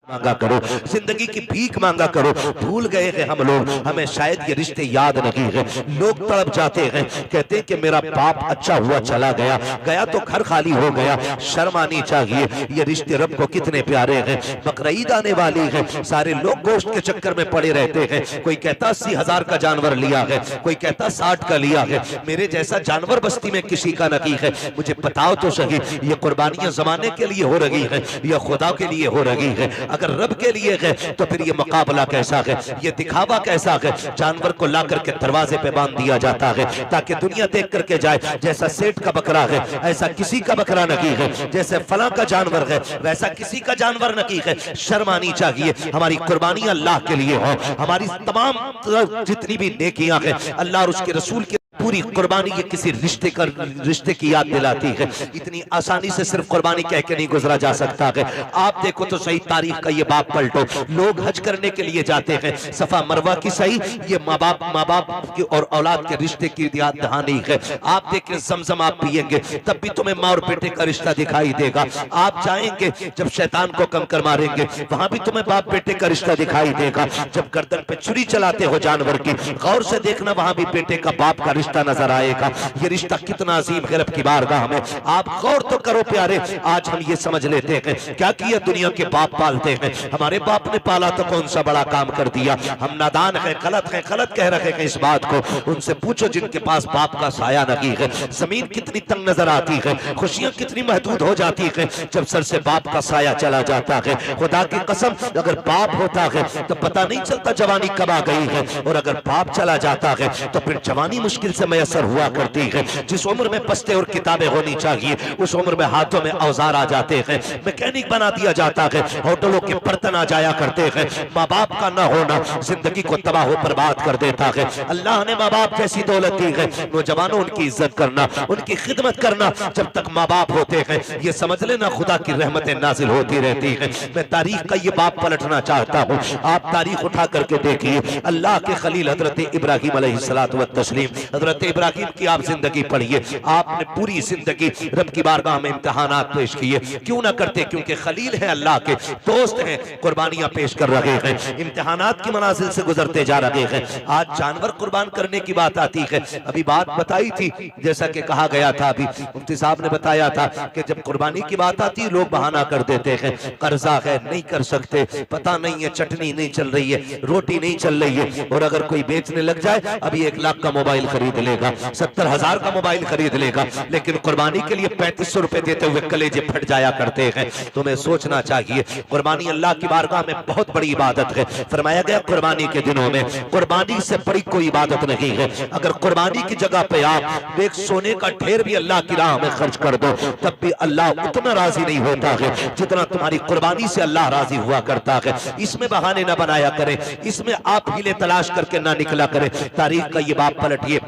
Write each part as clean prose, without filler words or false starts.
मांगा करो, जिंदगी की भीख मांगा करो। भूल गए हैं हम लोग, हमें शायद ये रिश्ते याद नहीं है। लोग तड़प जाते हैं, कहते हैं कि मेरा बाप अच्छा हुआ चला गया, गया तो घर खाली हो गया। शर्म आनी चाहिए, ये रिश्ते रब को कितने प्यारे हैं। बकरीद आने वाली है, सारे लोग गोश्त के चक्कर में पड़े रहते हैं। कोई कहता 80,000 का जानवर लिया है, कोई कहता 60 का लिया है। मेरे जैसा जानवर बस्ती में किसी का नहीं है। मुझे बताओ तो सही, ये कुर्बानियां जमाने के लिए हो रही है या खुदा के लिए हो रही है? अगर रब के लिए है तो फिर ये मुकाबला कैसा है, ये दिखावा कैसा है? जानवर को ला करके दरवाजे पे बांध दिया जाता है ताकि दुनिया देख करके जाए जैसा सेठ का बकरा है ऐसा किसी का बकरा नहीं है, जैसे फला का जानवर है वैसा किसी का जानवर नहीं है। शर्म आनी चाहिए। हमारी कुर्बानी अल्लाह के लिए हो, हमारी तमाम जितनी भी नेकियां हैं अल्लाह और उसके रसूल के पूरी कुर्बानी ये किसी रिश्ते की याद दिलाती है। इतनी आसानी से सिर्फ कुर्बानी कह के नहीं गुजरा जा सकता है। आप देखो तो सही तारीख का ये बाप पलटो, लोग हज करने के लिए जाते हैं, सफा मरवा की सही ये माँ बाप की और औलाद के रिश्ते की याद दहानी है। आप देखें जमजम आप पिएंगे तब भी तुम्हें माँ और बेटे का रिश्ता दिखाई देगा। आप जाएंगे जब शैतान को कम कर मारेंगे वहां भी तुम्हें बाप बेटे का रिश्ता दिखाई देगा। जब गर्दन पे छुरी चलाते हो जानवर की, गौर से देखना वहां भी बेटे का बाप का रिश्ता नजर आएगा। ये रिश्ता कितना अजीम है रब की बारगाह में। आप गौर तो करो प्यारे, आज हम ये समझ लेते हैं क्या किया दुनिया के बाप पालते हैं, हमारे बाप ने पाला तो कौन सा बड़ा काम कर दिया। हम नादान हैं, गलत कह रहे हैं इस बात को। उनसे पूछो जिनके पास बाप का साया नहीं है, जमीन कितनी तंग नजर आती है, खुशियां कितनी महदूद हो जाती है जब सर से बाप का साया चला जाता है। खुदा की कसम अगर बाप होता है तो पता नहीं चलता जवानी कब आ गई है, और अगर बाप चला जाता है तो फिर जवानी मुश्किल से मैसर हुआ करती है। जिस उम्र में बस्ते और किताबें होनी चाहिए उस उम्र में हाथों में औजार आ जाते हैं, मैकेनिक बना दिया जाता है, होटलों के बर्तन आ जाया करते हैं। माँ बाप का न होना जिंदगी को तबाह बर्बाद कर देता है। अल्लाह ने माँ बाप जैसी दौलत दी है, नौजवानों उनकी इज्जत करना, उनकी खिदमत करना। जब तक माँ बाप होते हैं ये समझ लेना खुदा की रहमतें नाजिल होती रहती है। मैं तारीख का ये बाप पलटना चाहता हूँ। आप तारीख उठा करके देखिए, अल्लाह के खलील हजरत इब्राहिम अलैहिस्सलातु व तस्लीम, हजरत इब्राहिम की आप जिंदगी पढ़िए। आपने पूरी जिंदगी रब की बारगाह में इम्तिहानात पेश किए, क्यों ना करते? क्योंकि खलील है, अल्लाह के दोस्त हैं, कुर्बानियां पेश कर रहे हैं, इम्तिहानात की मनाजिल से गुजरते जा रहे हैं। आज जानवर कुर्बान करने की बात आती है। अभी बात बताई थी, जैसा कि कहा गया था, अभी मुफ्ती साहब ने बताया था कि जब कुर्बानी की बात आती है लोग बहाना कर देते हैं, कर्जा है नहीं कर सकते, पता नहीं है चटनी नहीं चल रही है, रोटी नहीं चल रही है। और अगर कोई बेचने लग जाए अभी 1 लाख का मोबाइल खरीद लेगा, 70,000 का मोबाइल खरीद लेगा, लेकिन कुर्बानी के लिए 3500 रुपए देते हुए कलेजे फट जाया करते हैं। तुम्हें सोचना चाहिए कुर्बानी अल्लाह की बारगाह में बहुत बड़ी इबादत है। फरमाया गया कुर्बानी के दिनों में कुर्बानी से बड़ी कोई इबादत नहीं है। अगर कुर्बानी की जगह पे आप एक सोने का ढेर भी अल्लाह की राह में खर्च कर दो तब भी अल्लाह उतना राजी नहीं होता है जितना तुम्हारी कुर्बानी से अल्लाह राजी हुआ करता है। इसमें बहाने ना बनाया करें, इसमें आप हीले तलाश करके ना निकला करें। तारीख का ये बाप पलटिए,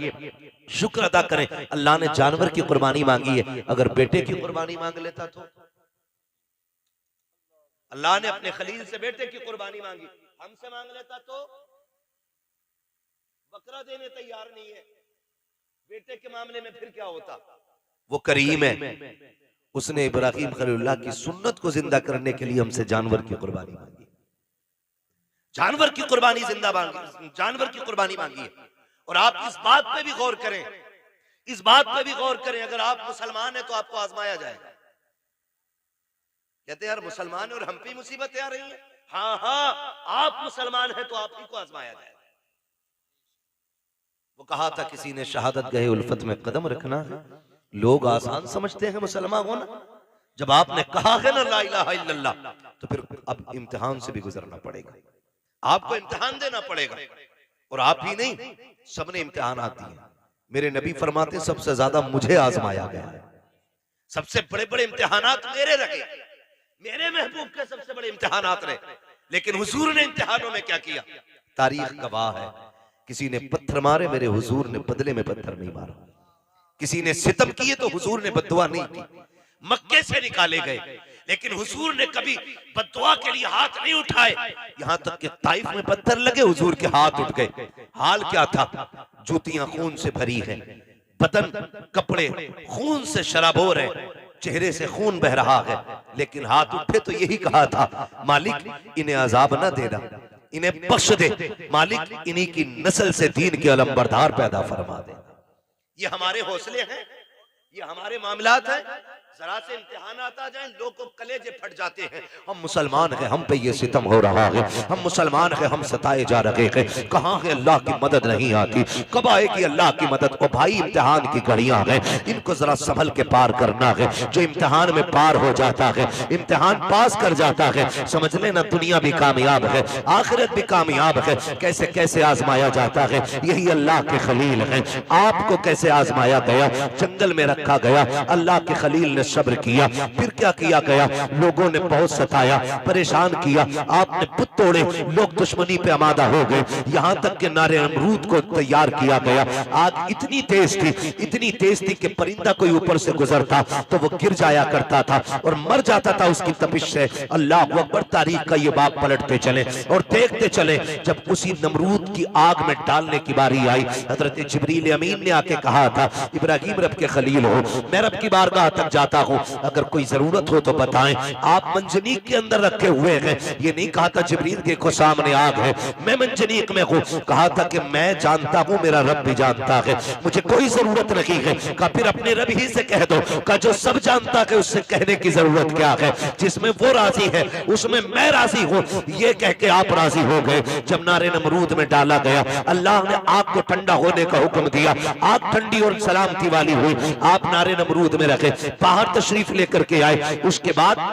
शुक्र अदा करें अल्लाह ने जानवर की कुर्बानी मांगी है। अगर बेटे की कुर्बानी मांग लेता तो अल्लाह ने अपने खलील से बेटे की कुर्बानी मांगी, हमसे मांग लेता तो बकरा देने तैयार नहीं है। बेटे के मामले में फिर क्या होता? वो करीम है, उसने इब्राहिम खलीलुल्लाह की सुन्नत को जिंदा करने के लिए हमसे जानवर की कुर्बानी मांगी, जानवर की कुर्बानी जिंदा मांगी, जानवर की कुर्बानी मांगी है। और आप इस बात पे भी गौर करें, इस बात पे भी गौर करें, अगर आप मुसलमान हैं तो आपको आजमाया जाएगा। कहते यार मुसलमान है और हम पे मुसीबतें आ रही हैं। हाँ, आप मुसलमान हैं तो आप ही को आजमाया जाएगा। वो कहा था किसी ने शहादत गए उल्फत में कदम रखना है। लोग आसान समझते हैं मुसलमान होना, जब आपने कहा है ना ला इलाहा इल्लल्लाह तो फिर अब इम्तिहान से भी गुजरना पड़ेगा, आपको इम्तिहान देना पड़ेगा। और आप ही नहीं, सबने इम्तिहान आती है। मेरे नबी फरमाते सबसे ज्यादा मुझे आजमाया गया है, सबसे बड़े बड़े इम्तिहानात मेरे रखे, मेरे महबूब के सबसे बड़े इम्तिहानात रहे। लेकिन हुजूर ने इम्तिहानों में क्या किया? तारीख गवाह है, किसी ने पत्थर मारे मेरे हुजूर ने बदले में पत्थर नहीं मारा, किसी ने सितम किए तो हुजूर ने बद्दुआ नहीं की। मक्के से निकाले गए लेकिन हुजूर ने कभी बद्दुआ के लिए हाथ नहीं उठाए, यहां तक कि ताइफ में पत्थर लगे हुजूर के हाथ उठ गए। हाल क्या था? जूतियां खून से भरी हैं, बदन कपड़े खून से शराबोर है, चेहरे से खून बह रहा है, लेकिन हाथ उठे तो यही कहा था, मालिक इन्हें अजाब ना देना, इन्हें बख्श दे, मालिक इन्हीं की नस्ल से दीन के अलमबरदार पैदा फरमा दे। ये हमारे हौसले हैं, ये हमारे मामलात हैं। जरा से इम्तिहान आता जाए लोगों को कलेजे फट जाते हैं। हम मुसलमान हैं, हम पे ये सितम हो रहा है, हम मुसलमान हैं, हम सताए जा रहे हैं, कहाँ है अल्लाह की मदद नहीं आती, कब आएगी अल्लाह की मदद। ओ भाई इम्तिहान की घड़ियां हैं, इनको जरा संभल के पार करना है। जो इम्तिहान में पार हो जाता है, इम्तिहान पास कर जाता है, समझ लेना दुनिया भी कामयाब है, आखिरत भी कामयाब है। कैसे कैसे आजमाया जाता है, यही अल्लाह के खलील है। आपको कैसे आजमाया गया, जंगल में रखा गया, अल्लाह के खलील ने सब्र किया, फिर क्या किया गया, लोगों ने बहुत सताया, परेशान किया, आपने पुत तोड़े, लोग दुश्मनी पे आमादा हो गए, यहाँ तक के नारे अमरूद को तैयार किया गया। आग इतनी तेज थी कि परिंदा कोई ऊपर से गुजरता तो वो गिर जाया करता था और मर जाता था उसकी तपिश से। अल्लाह अकबर, तारीख का ये बाब पलटते चले और देखते चले। जब उसी नमरूद की आग में डालने की बारी आई, हजरत जिब्रील अमीन ने आके कहा था, इब्राहिम रब के खलील हो, मैं रब की बारगाह तक जाता हूं, अगर कोई जरूरत हो तो बताएं। आप मंजनीक के अंदर रखे हुए हैं, ये नहीं कहा था जिब्रील देखो सामने आग है, मैं मंजनीक में हूं, कहा था कि मैं जानता हूं, मेरा रब भी जानता है, मुझे कोई जरूरत नहीं है। कहा फिर अपने रब ही से कह दो, कहा जो सब जानता है उससे कहने की जरूरत क्या है, जिसमें वो राजी है उसमें मैं राजी हूं। ये कह के आप राजी हो गए। जब नारे नमरूद में डाला गया, अल्लाह ने आग को ठंडा होने का हुक्म दिया, आग ठंडी और सलामती वाली हुई, आप नारे नमरूद में रखे, बाहर तशरीफ लेकर के आए। उसके बाद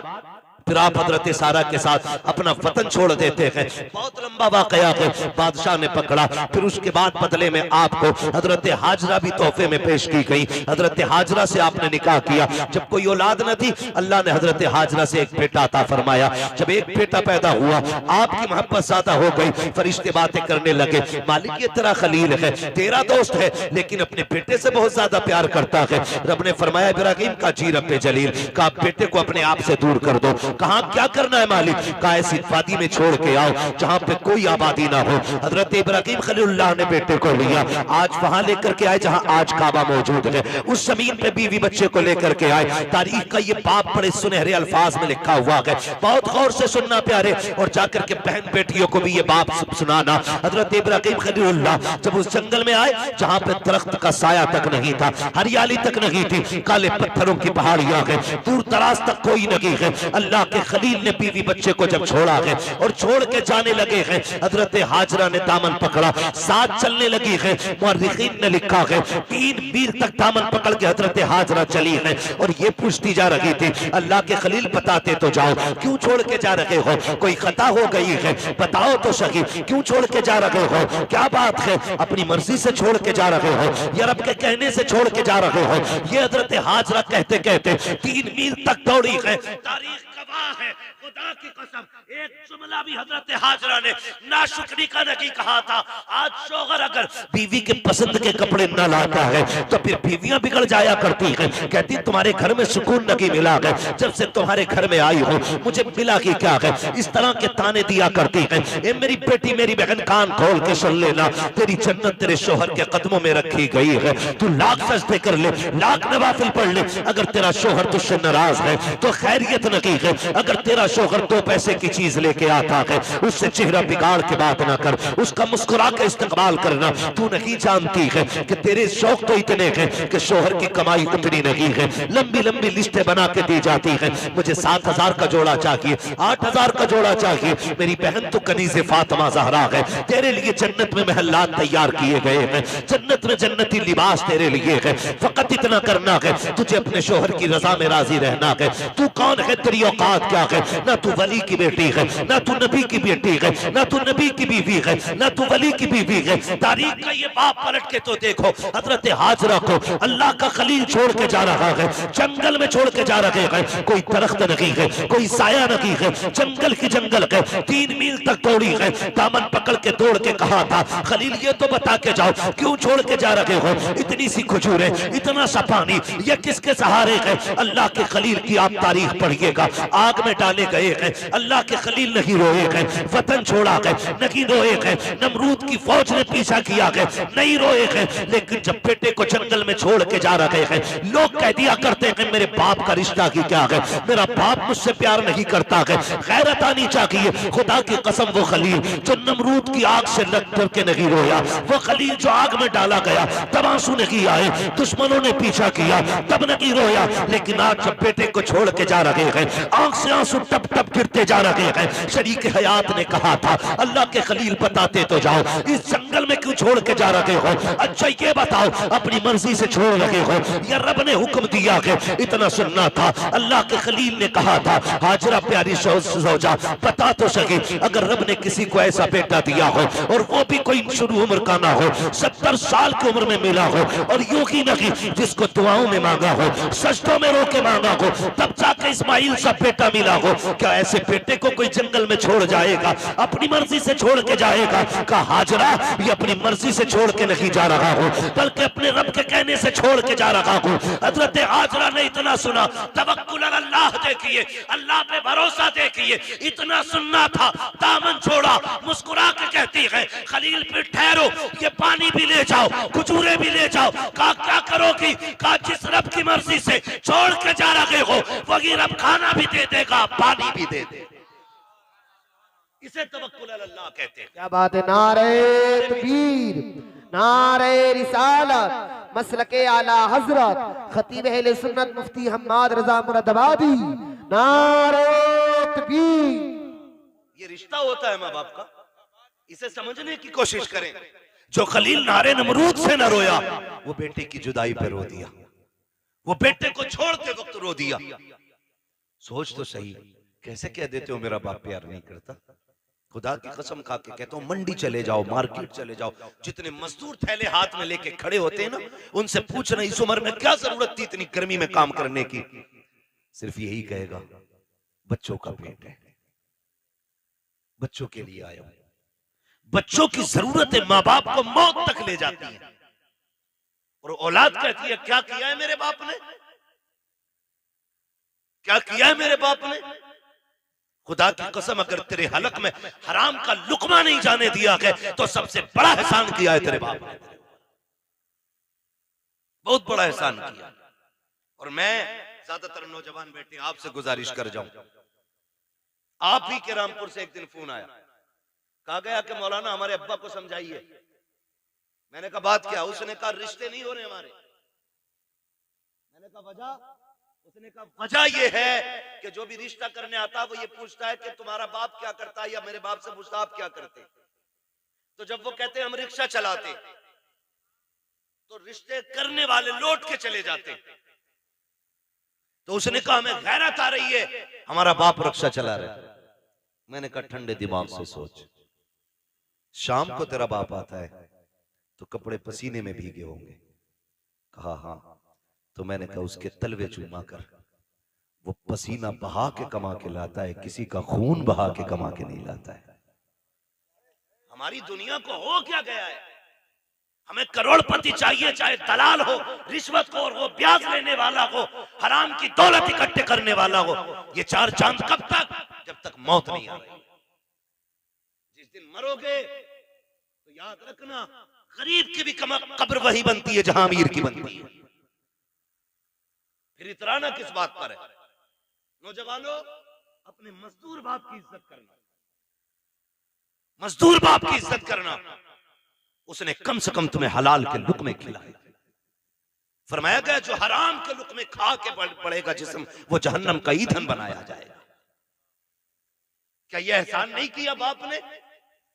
फिर आप हजरत सारा के साथ अपना वतन छोड़ देते हैं। बहुत लंबा वाकया है, बादशाह ने पकड़ा। फिर उसके बाद बदले में आपको हजरत हाजरा भी तोहफे में पेश की गई। हजरत हाजरा से आपने निकाह किया। जब कोई औलाद न थी, अल्लाह ने हजरत हाजरा से एक बेटा अता फरमाया। जब एक बेटा पैदा हुआ, आपकी मोहब्बत ज्यादा हो गई, फरिश्ते बातें करने लगे, मालिक ये तेरा खलील है, तेरा दोस्त है, लेकिन अपने बेटे से बहुत ज्यादा प्यार करता है। रब ने फरमाया, इब्राहिम का जी रब जलील का बेटे को अपने आप से दूर कर दो। कहा क्या करना है मालिक, कहा ऐसी वादी में छोड़ के आओ जहां पे कोई आबादी ना हो। हजरत इब्राहिम खलीलुल्लाह ने बेटे को लिया, आज वहां लेकर के आए जहां आज काबा मौजूद है, उस जमीन पे बीवी बच्चे को लेकर के आए। तारीख का ये बाप बड़े सुनहरे अल्फाज में लिखा हुआ है, बहुत गौर से सुनना प्यारे, और जाकर के बहन बेटियों को भी ये बाप सुनाना। हजरत इब्राहिम खलीलुल्लाह जब उस जंगल में आए जहां पे दरख्त का साया तक नहीं था, हरियाली तक नहीं थी, काले पत्थरों की पहाड़ियां हैं, दूर दराज तक कोई नहीं है। अल्लाह के खलील ने बीवी बच्चे को जब छोड़ा है और छोड़ के जाने लगे हैं, हजरत हाजरा ने दामन पकड़ा, साथ चलने लगी है। मुअर्रिखीन ने लिखा है 3 मील तक दामन पकड़ के हजरत हाजरा चली है और ये पूछती जा रही थी, अल्लाह के खलील बताते तो जाओ, क्यों छोड़ के जा रहे हो, कोई खता हो गई है, बताओ तो सही, क्यों छोड़ के जा रहे हो, क्या बात है, अपनी मर्जी से छोड़ के जा रहे हो या रब के कहने से छोड़ के जा रहे हो। ये हजरत हाजरा कहते कहते 3 मील तक दौड़ी है। तारीख है, खुदा की कसम, एक जुमला भी हजरत हाजरा ने नाशुक्री का नहीं कहा था। आज शौहर अगर बीवी के पसंद के कपड़े न लाता है तो फिर बीवियां बिगड़ जाया करती हैं, कहती तुम्हारे घर में सुकून नहीं मिला है, जब से तुम्हारे घर में आई हो मुझे मिला ही क्या है, इस तरह के ताने दिया करती हैं। ए मेरी बेटी, मेरी बहन, कान खोल के सुन लेना, तेरी जन्नत तेरे शौहर के कदमों में रखी गई है। तू लाख सजदे कर ले, लाख नवाफिल पढ़ ले, अगर तेरा शौहर तुझसे नाराज है तो खैरियत नहीं है। अगर तेरा शौहर 2 पैसे की चीज लेके आता है, उससे चेहरा बिगाड़ के बात ना कर, उसका मुस्कुरा के इस्तेमाल करना। तू नहीं जानती है कि तेरे शौक तो इतने हैं कि शौहर की कमाई उतनी नहीं है। लंबी लंबी लिस्टें बना के दी जाती है, मुझे 7,000 का जोड़ा चाहिए, 8,000 का जोड़ा चाहिए। मेरी बहन तो कनीज़े फातिमा ज़हरा है, तेरे लिए जन्नत में महल्लात तैयार किए गए हैं, जन्नत में जन्नती लिबास तेरे लिए है। फकत इतना करना है, तुझे अपने शौहर की रजा में राजी रहना है। तू कौन है, तेरी औकात क्या है, ना तू वली की बेटी है, ना तू नबी की बेटी है, ना तू नबी की बीवी है, ना तू वली की बीवी है। तारीख का ये बाप पलट के तो देखो, हजरत हाजरा को अल्लाह का खलील छोड़ के जा रहा है, जंगल में छोड़ के जा रहे हैं, कोई दरख्त नहीं है, कोई साया नहीं है, जंगल की जंगल है। 3 मील तक दौड़ी है, दामन पकड़ के दौड़ के कहा था, खलील ये तो बता के जाओ क्यों छोड़ के जा रहे हो, इतनी सी खजूरें, इतना सा पानी, ये किसके सहारे है। अल्लाह के खलील की आप तारीख पढ़िएगा, आग में डाले गए हैं, अल्लाह के खलील खलील नहीं रोए गए, वतन छोड़ा गए नहीं रोए गए, नमरूद की फौज ने पीछा किया गए नहीं रोए गए, लेकिन जब बेटे को जंगल में छोड़ के जा रहे हैं, लोग कह दिया करते हैं मेरे बाप का रिश्ता की क्या है, मेरा बाप मुझसे प्यार नहीं करता है, गैरत आनी चाहिए। खुदा की कसम वो खलील जो नमरूद की आग से लग करके नहीं रोया, वो खलील जो आग में डाला गया तब आंसू नहीं आए, दुश्मनों ने पीछा किया तब नहीं रोया, लेकिन आज जब बेटे को छोड़ के जा रहे हैं, आंख से आंसू टप टप गिरते जा रहे हैं। शरीक हयात ने कहा था अल्लाह के खलील बताते तो जाओ, इस जंगल में क्यों छोड़ के जा रहे हो? अच्छा ये बताओ अपनी मर्जी से छोड़ रहे हो या रब ने हुक्म दिया है? इतना सुनना था। अल्लाह के खलील ने कहा था हाजरा प्यारी सौजा बता तो सके, अगर रब ने किसी को ऐसा बेटा दिया हो और वो भी कोई शुरू उम्र का ना हो, 70 साल की उम्र में मिला हो, और यूं ही नहीं जिसको दुआओं में मांगा हो, सजदों में रो के मांगा हो, तब जाके इस्माइल सा बेटा मिला हो, क्या ऐसे बेटे को कोई जंगल में छोड़ जाएगा? अपनी मर्जी से छोड़ के जाएगा? कहा हाजरा ये अपनी मर्जी से छोड़ के नहीं जा रहा हूं, बल्कि अपने रब के कहने से छोड़ के जा रहा हूं। हजरत हाजरा ने इतना सुना, तवक्कुल अल्लाह देखिए, अल्लाह पे भरोसा देखिए, इतना सुनना था, दामन छोड़ा, मुस्कुरा के कहती है खलील पे ठहरो, ये पानी भी ले जाओ, खजूरें भी ले जाओ। कहा क्या करोगी? कहा जिस रब की मर्जी से छोड़ के जा रहे हो वही रब खाना भी दे देगा, पानी भी दे देगा। इसे तवक्कुल अल्लाह कहते हैं। क्या बात है। नारे तकबीर, नारे रिसालत, मसलके आला हजरत खतीब अहले सुन्नत मुफ्ती हम्माद रजा मुरादाबादी, नारे तकबीर। ये रिश्ता होता है माँ बाप का, इसे समझने की कोशिश करें। जो खलील नारे नमरूद से न रोया, वो बेटे की जुदाई पे रो दिया, वो बेटे को छोड़ते वक्त रो दिया। सोच तो सही, कैसे कह देते हो मेरा बाप प्यार नहीं करता? खुदा की कसम खा के कहता हूं, मंडी चले जाओ, मार्केट चले जाओ, जितने मजदूर थैले हाथ में लेके खड़े होते हैं ना, उनसे पूछना इस उम्र में क्या जरूरत थी इतनी गर्मी में काम करने की? सिर्फ यही कहेगा बच्चों का पेट है, बच्चों के लिए आया हूं। बच्चों की जरूरतें माँ बाप को मौत तक ले जाती है, और औलाद कहती है क्या किया है मेरे बाप ने, क्या किया है मेरे बाप ने? खुदा की कसम अगर तेरे हलक में हराम का लुकमा नहीं जाने दिया है तो सबसे बड़ा एहसान किया है तेरे बाप ने, बहुत बड़ा एहसान किया। और मैं ज्यादातर नौजवान बेटे आपसे गुजारिश कर जाऊं, आप ही के रामपुर से एक दिन फोन आया, कहा गया कि मौलाना हमारे अब्बा को समझाइए। मैंने कहा बात क्या? उसने कहा रिश्ते नहीं हो रहे हमारे। मैंने कहा वजह? उसने कहा वजह यह है कि जो भी रिश्ता करने आता है वो ये पूछता है कि तुम्हारा बाप क्या करता है, या मेरे बाप से पूछता आप क्या करते। तो जब वो कहते हैं हम रिक्शा चलाते, तो रिश्ते करने वाले लौट के चले जाते। तो उसने कहा हमें गैरत आ रही है, हमारा बाप रिक्शा चला रहा है। मैंने कहा ठंडे दिमाग से सोच, शाम को तेरा बाप आता है तो कपड़े पसीने में भीगे होंगे। कहा हाँ। तो मैंने कहा उसके तलवे चूमा कर, वो पसीना बहा के कमा के लाता है, किसी का खून बहा के कमा के नहीं लाता है। हमारी दुनिया को हो क्या गया है? हमें करोड़पति चाहिए, चाहे दलाल हो, रिश्वतखोर हो, ब्याज लेने वाला हो, हराम की दौलत इकट्ठे करने वाला हो। ये चार चांद कब तक? जब तक मौत नहीं आ रही। जिस दिन मरोगे तो याद रखना गरीब की भी कब्र वही बनती है जहां अमीर की बनती है। फिर इतराना किस बात पर है? नौजवानों, अपने मजदूर बाप की इज्जत करना, मजदूर बाप की इज्जत करना। उसने कम से कम तुम्हें हलाल के लुक़्मे खिलाए। फरमाया गया जो हराम के लुक़्मे खा के पड़ेगा जिस्म, वो जहन्नम का ईंधन बनाया जाएगा। क्या यह एहसान नहीं किया बाप ने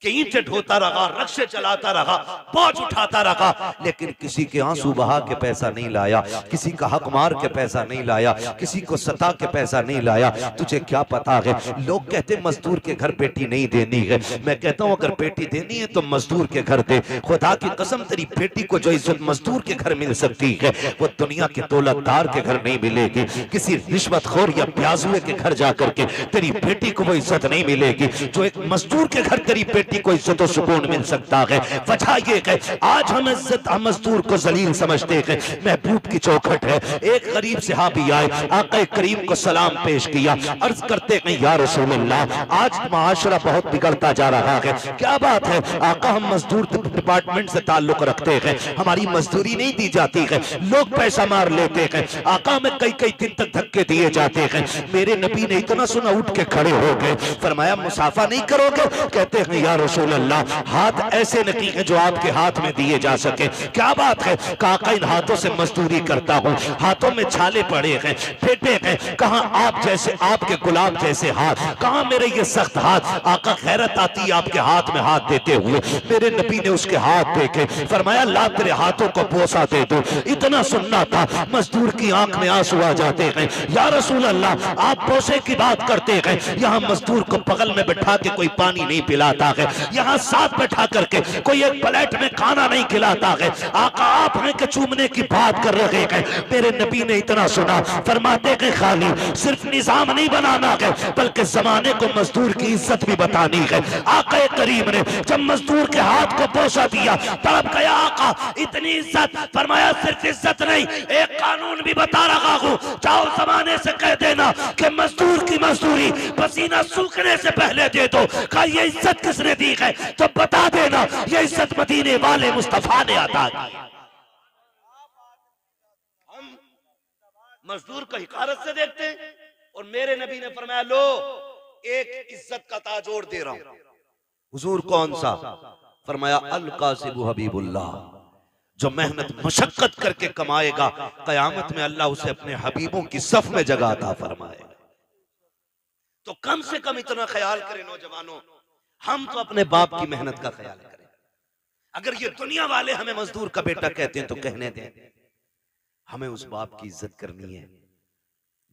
कि ईंटें ढोता रहा, रक्शे चलाता रहा, बोझ उठाता रहा, लेकिन किसी के आंसू बहा के पैसा नहीं लाया, किसी का हक मार के पैसा नहीं लाया, किसी को सता के पैसा नहीं लाया। तुझे क्या पता है? लोग कहते मजदूर के घर बेटी नहीं देनी है। मैं कहता हूं अगर बेटी देनी है तो मजदूर के घर दे। खुदा की कसम तेरी बेटी को जो इज्जत मजदूर के घर मिल सकती है वो दुनिया के दौलतदार के घर नहीं मिलेगी। किसी रिश्वतखोर या प्याजुए के घर जाकर के तेरी बेटी को वो इज्जत नहीं मिलेगी। जो एक मजदूर के घर तेरी बेटी बेटी को इज्जत और सुकून मिल सकता है। वजह ये है आज हम इज्जत हम मजदूर को जलील समझते हैं। महबूब की चौखट है। एक गरीब सहाबी आए, आका करीम को सलाम पेश किया, अर्ज करते हैं या रसूल अल्लाह, आज माशरा बहुत बिगड़ता जा रहा है, क्या बात है? आका हम मजदूर डिपार्टमेंट से ताल्लुक रखते हैं, हमारी मजदूरी नहीं दी जाती है, लोग पैसा मार लेते हैं, आका हमें कई कई दिन तक धक्के दिए जाते हैं। मेरे नबी ने इतना सुना उठ के खड़े हो गए, फरमाया मुसाफा नहीं करोगे? कहते हैं या रसूल अल्लाह, हाथ ऐसे नहीं है जो आपके हाथ में दिए जा सके। क्या बात है? काका इन हाथों से मजदूरी करता हूँ, हाथों में छाले पड़े हैं, फेटे हैं, कहाँ आप जैसे आपके गुलाब जैसे हाथ, कहाँ मेरे ये सख्त हाथ। आका खैरत आती है आपके हाथ में हाथ देते हुए। मेरे नबी ने उसके हाथ देखे, फरमाया ला तेरे हाथों को बोसा दे दो। इतना सुनना था, मजदूर की आंख में आंसू आ जाते हैं। या रसूल अल्लाह, आप बोसे की बात करते हैं, यहाँ मजदूर को बगल में बैठा के कोई पानी नहीं पिलाता है, यहाँ साथ बैठा करके कोई एक प्लेट में खाना नहीं खिलाता है। आका आप हैं कि चूमने की बात कर रहे हैं। मेरे नबी ने इतना सुना, फरमाते कि खाली सिर्फ निजाम नहीं बनाना है, बल्कि जमाने को मजदूर की इज्जत भी बतानी है। आका करीम ने जब मजदूर के हाथ को बोसा दिया, तड़प गया आका, इतनी इज्जत, फरमाया सिर्फ इज्जत नहीं, एक कानून भी बता रहा हूं, जाओ जमाने से कह देना कि मजदूर की मजदूरी पसीना सूखने से पहले दे दो। कहा ये इज्जत किसने दी है? तो बता देना ये इज्जत मदीने वाले मुस्तफा ने अता की। हम मजदूर को हिकारत से देखते हैं, और मेरे नबी ने फरमाया लो एक इज्जत का ताज और दे रहा हूं। हुजूर कौन सा? फरमाया अल कासिबु हबीबुल्लाह, जो मेहनत मशक्कत करके कमाएगा, कयामत में अल्लाह उसे अपने हबीबों की सफ में जगह अता फरमाएगा। तो कम से कम इतना ख्याल करें नौजवानों, हम तो अपने बाप की मेहनत का ख्याल करें। अगर ये दुनिया वाले हमें मजदूर का बेटा कहते हैं तो कहने दें, हमें उस बाप की इज्जत करनी है